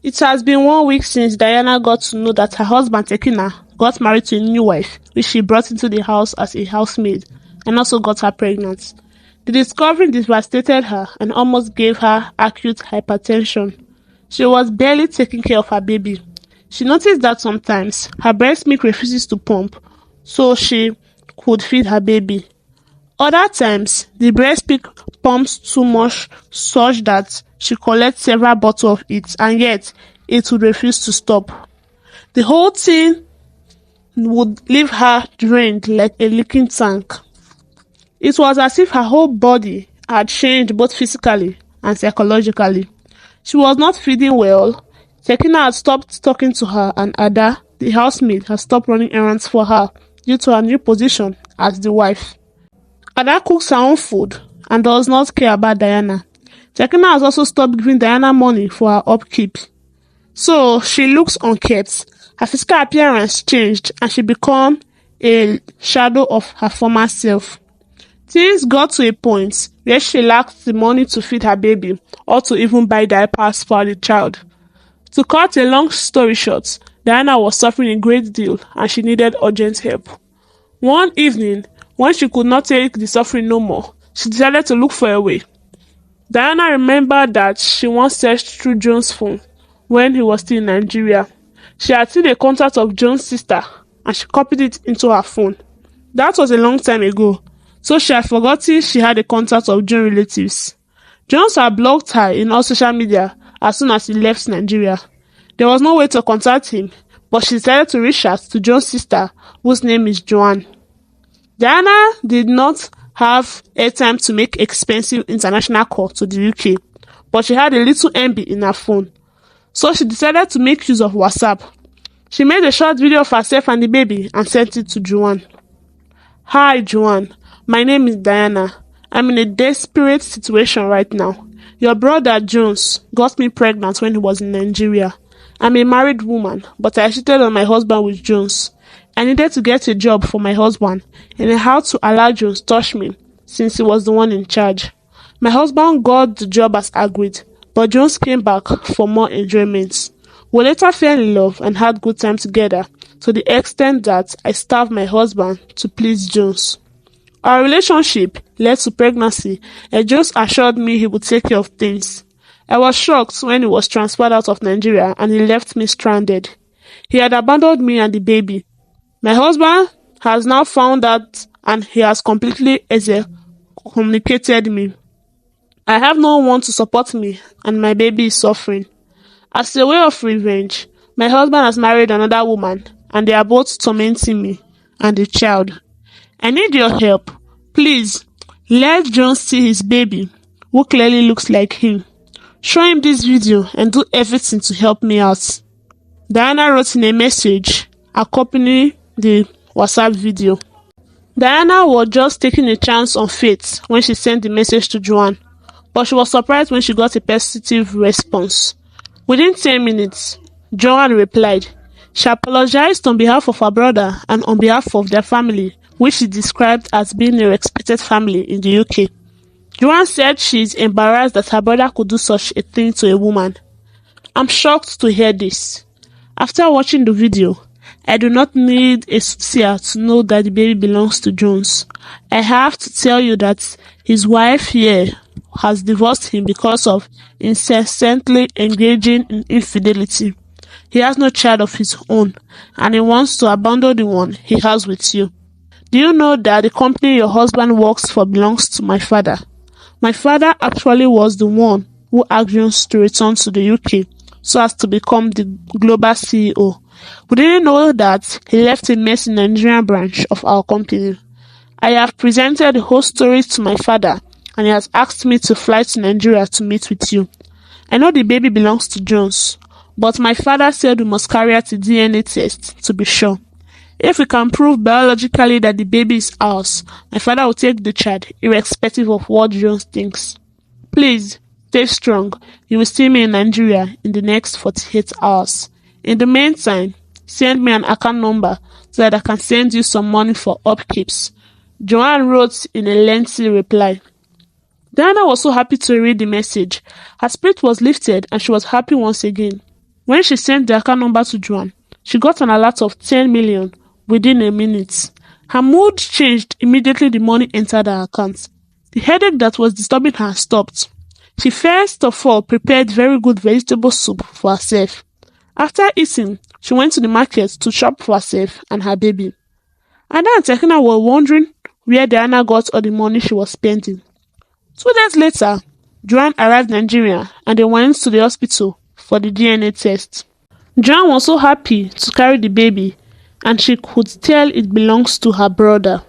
It has been 1 week since Diana got to know that her husband Tekina got married to a new wife, which she brought into the house as a housemaid, and also got her pregnant. The discovery devastated her and almost gave her acute hypertension. She was barely taking care of her baby. She noticed that sometimes her breast milk refuses to pump, so she could feed her baby. Other times, the breast milk pumps too much such that she collects several bottles of it, and yet it would refuse to stop. The whole thing would leave her drained like a leaking tank. It was as if her whole body had changed both physically and psychologically. She was not feeding well. Tekina had stopped talking to her, and Ada, the housemaid, had stopped running errands for her due to her new position as the wife. Ada cooks her own food and does not care about Diana. Tekina has also stopped giving Diana money for her upkeep. So she looks unkempt. Her physical appearance changed and she became a shadow of her former self. Things got to a point where she lacked the money to feed her baby or to even buy diapers for the child. To cut a long story short, Diana was suffering a great deal and she needed urgent help. One evening, when she could not take the suffering no more, she decided to look for a way. Diana remembered that she once searched through John's phone when he was still in Nigeria. She had seen a contact of John's sister and she copied it into her phone. That was a long time ago, so she had forgotten she had a contact of John's relatives. Jones had blocked her in all social media as soon as he left Nigeria. There was no way to contact him, but she decided to reach out to John's sister, whose name is Joanne. Diana did not have airtime to make expensive international call to the UK, but she had a little MB in her phone. So she decided to make use of WhatsApp. She made a short video of herself and the baby and sent it to Joanne. Hi Joanne, my name is Diana. I'm in a desperate situation right now. Your brother Jones got me pregnant when he was in Nigeria. I'm a married woman, but I cheated on my husband with Jones. I needed to get a job for my husband and I had to allow Jones touch me since he was the one in charge. My husband got the job as agreed, but Jones came back for more enjoyment. We later fell in love and had good time together to the extent that I starved my husband to please Jones. Our relationship led to pregnancy and Jones assured me he would take care of things. I was shocked when he was transferred out of Nigeria and he left me stranded. He had abandoned me and the baby. My husband has now found out and he has completely excommunicated me. I have no one to support me and my baby is suffering. As a way of revenge, my husband has married another woman and they are both tormenting me and the child. I need your help. Please, let John see his baby, who clearly looks like him. Show him this video and do everything to help me out. Diana wrote in a message accompanying the WhatsApp video. Diana was just taking a chance on fate when she sent the message to Joanne, but she was surprised when she got a positive response. Within 10 minutes, Joanne replied. She apologized on behalf of her brother and on behalf of their family, which she described as being a respected family in the UK. Joanne said she is embarrassed that her brother could do such a thing to a woman. I'm shocked to hear this. After watching the video, I do not need a soothsayer to know that the baby belongs to Jones. I have to tell you that his wife here has divorced him because of incessantly engaging in infidelity. He has no child of his own, and he wants to abandon the one he has with you. Do you know that the company your husband works for belongs to my father? My father actually was the one who asked Jones to return to the UK so as to become the global CEO. We didn't know that he left a mess in the Nigerian branch of our company. I have presented the whole story to my father and he has asked me to fly to Nigeria to meet with you. I know the baby belongs to Jones, but my father said we must carry out a DNA test to be sure. If we can prove biologically that the baby is ours, my father will take the child irrespective of what Jones thinks. Please, stay strong. You will see me in Nigeria in the next 48 hours. In the meantime, send me an account number so that I can send you some money for upkeeps. Joanne wrote in a lengthy reply. Diana was so happy to read the message. Her spirit was lifted and she was happy once again. When she sent the account number to Joan, she got an alert of 10 million within a minute. Her mood changed immediately the money entered her account. The headache that was disturbing her stopped. She first of all prepared very good vegetable soup for herself. After eating, she went to the market to shop for herself and her baby. Ada and Tekina were wondering where Diana got all the money she was spending. 2 days later, Joan arrived in Nigeria and they went to the hospital for the DNA test. Joan was so happy to carry the baby and she could tell it belongs to her brother.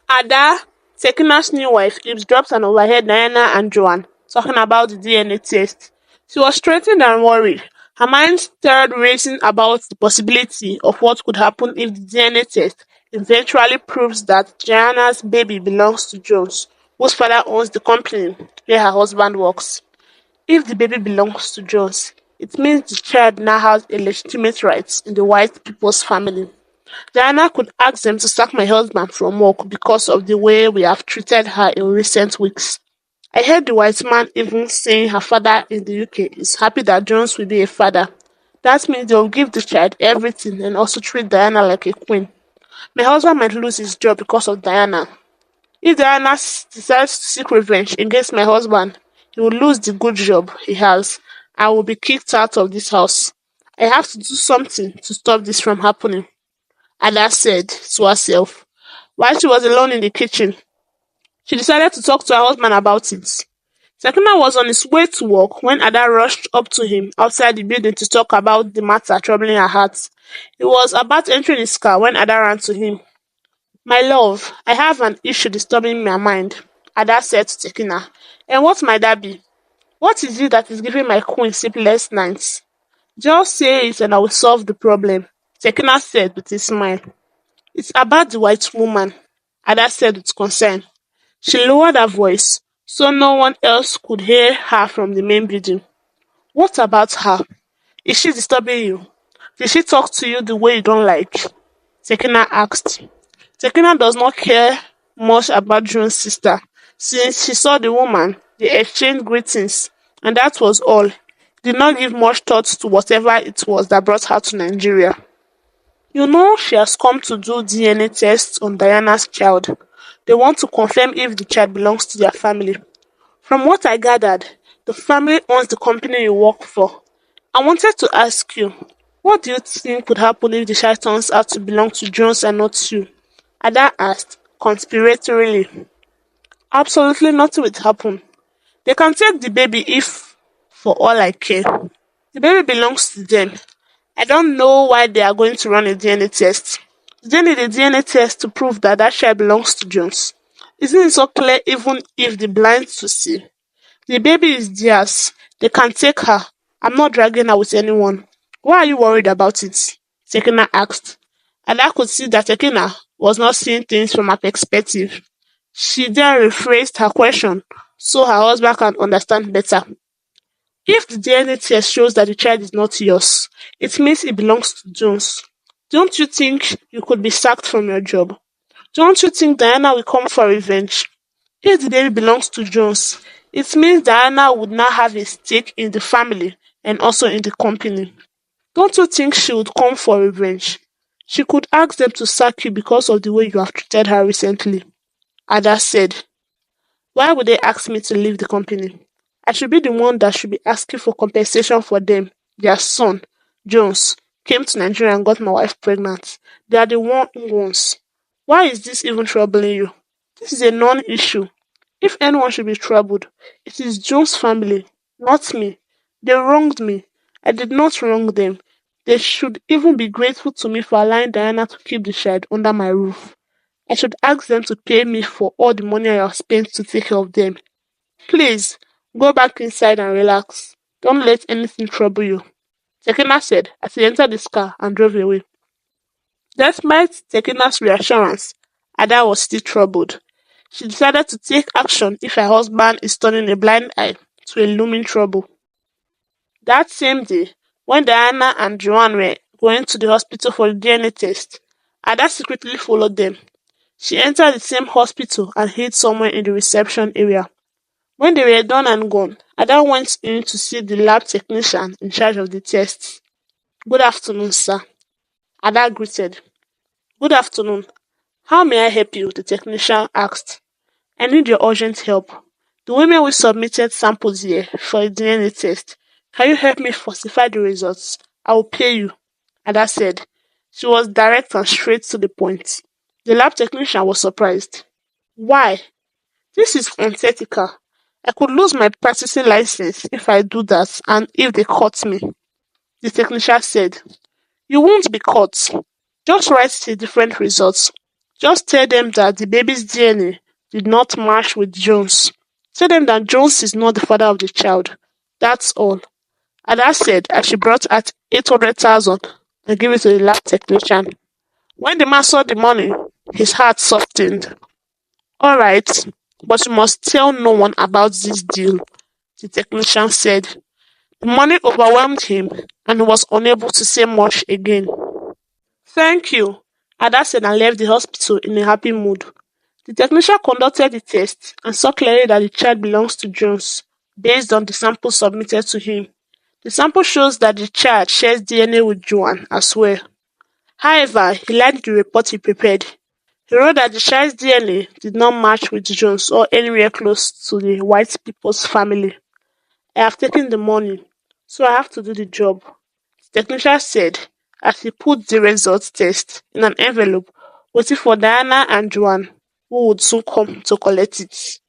Ada, Tekina's new wife, eavesdropped and overheard Diana and Joan talking about the DNA test. She was straightened and worried. Her mind started racing about the possibility of what could happen if the DNA test eventually proves that Diana's baby belongs to Jones, whose father owns the company where her husband works. If the baby belongs to Jones, it means the child now has a legitimate right in the white people's family. Diana could ask them to sack my husband from work because of the way we have treated her in recent weeks. I heard the white man even saying her father in the UK is happy that Jones will be a father. That means they'll give the child everything and also treat Diana like a queen. My husband might lose his job because of Diana. If Diana decides to seek revenge against my husband, he will lose the good job he has and will be kicked out of this house. I have to do something to stop this from happening. Ada said to herself. While she was alone in the kitchen, she decided to talk to her husband about it. Sekina was on his way to work when Ada rushed up to him outside the building to talk about the matter troubling her heart. He was about entering his car when Ada ran to him. My love, I have an issue disturbing my mind, Ada said to Tekina. And what might that be? What is it that is giving my queen sleepless nights? Just say it and I will solve the problem, Tekina said with a smile. It's about the white woman, Ada said with concern. She lowered her voice so no one else could hear her from the main building. What about her? Is she disturbing you? Did she talk to you the way you don't like? Tekina asked. Tekina does not care much about June's sister. Since she saw the woman, they exchanged greetings, and that was all. Did not give much thought to whatever it was that brought her to Nigeria. You know she has come to do DNA tests on Diana's child. They want to confirm if the child belongs to their family. From what I gathered, the family owns the company you work for. I wanted to ask you, what do you think would happen if the child turns out to belong to Jones and not you? Ada asked, conspiratorially. Absolutely nothing will happen. They can take the baby if, for all I care. The baby belongs to them. I don't know why they are going to run a DNA test. They need a DNA test to prove that that child belongs to Jones. Isn't it so clear even if the blind to see? The baby is theirs. They can take her. I'm not dragging her with anyone. Why are you worried about it? Tekina asked. And I could see that Tekina was not seeing things from her perspective. She then rephrased her question so her husband can understand better. If the DNA test shows that the child is not yours, it means it belongs to Jones. Don't you think you could be sacked from your job? Don't you think Diana will come for revenge? If the baby belongs to Jones, it means Diana would now have a stake in the family and also in the company. Don't you think she would come for revenge? She could ask them to sack you because of the way you have treated her recently. Ada said, why would they ask me to leave the company? I should be the one that should be asking for compensation for them. Their son, Jones, came to Nigeria and got my wife pregnant. They are the ones. Why is this even troubling you? This is a non-issue. If anyone should be troubled, it is Jones' family, not me. They wronged me. I did not wrong them. They should even be grateful to me for allowing Diana to keep the child under my roof. I should ask them to pay me for all the money I have spent to take care of them. Please, go back inside and relax. Don't let anything trouble you. Tekina said as he entered his car and drove away. Despite Tekina's reassurance, Ada was still troubled. She decided to take action if her husband is turning a blind eye to a looming trouble. That same day, when Diana and Joanne were going to the hospital for the DNA test, Ada secretly followed them. She entered the same hospital and hid somewhere in the reception area. When they were done and gone, Ada went in to see the lab technician in charge of the tests. Good afternoon, sir. Ada greeted. Good afternoon. How may I help you? The technician asked. I need your urgent help. The women we submitted samples here for a DNA test. Can you help me falsify the results? I will pay you, Ada said. She was direct and straight to the point. The lab technician was surprised. Why? This is unethical. I could lose my practicing license if I do that and if they caught me. The technician said, you won't be caught. Just write the different results. Just tell them that the baby's DNA did not match with Jones. Tell them that Jones is not the father of the child. That's all. Ada said as she brought out 800,000 and gave it to the lab technician. When the man saw the money, his heart softened. All right, but you must tell no one about this deal, the technician said. The money overwhelmed him and he was unable to say much again. Thank you, Ada said and left the hospital in a happy mood. The technician conducted the test and saw clearly that the child belongs to Jones based on the sample submitted to him. The sample shows that the child shares DNA with Joanne as well. However, he liked the report he prepared. He wrote that the child's DNA did not match with Jones or anywhere close to the white people's family. I have taken the money, so I have to do the job, the technician said as he put the results test in an envelope waiting for Diana and Joanne, who would soon come to collect it.